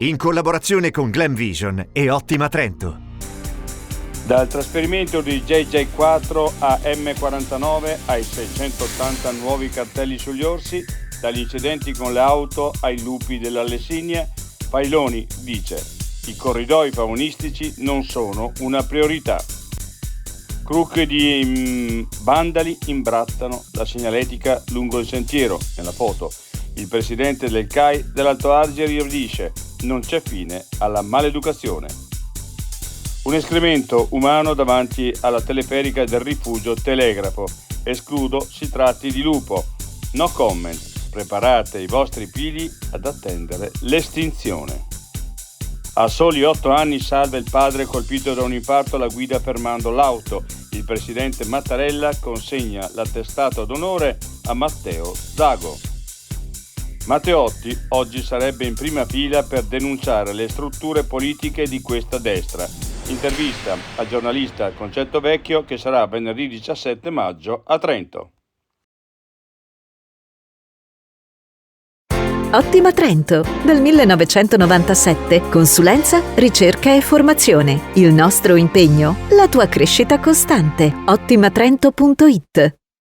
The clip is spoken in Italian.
in collaborazione con Glam Vision e Ottima Trento. Dal trasferimento di JJ4 a M49 ai 680 nuovi cartelli sugli orsi, dagli incidenti con le auto ai lupi della Lessinia, Pailoni dice: i corridoi faunistici non sono una priorità. Crocche di vandali imbrattano la segnaletica lungo il sentiero. Nella foto il presidente del CAI dell'Alto Adige ribadisce: non c'è fine alla maleducazione. Un escremento umano davanti alla teleferica del rifugio Telegrafo. Escludo si tratti di lupo. No comment. Preparate i vostri pili ad attendere l'estinzione. A soli 8 anni salva il padre colpito da un infarto alla guida fermando l'auto. Il presidente Mattarella consegna l'attestato d'onore a Matteo Zago. Matteotti oggi sarebbe in prima fila per denunciare le strutture politiche di questa destra. Intervista al giornalista Concetto Vecchio che sarà venerdì 17 maggio a Trento. Ottima Trento, dal 1997, consulenza, ricerca e formazione. Il nostro impegno, la tua crescita costante. Ottimatrento.it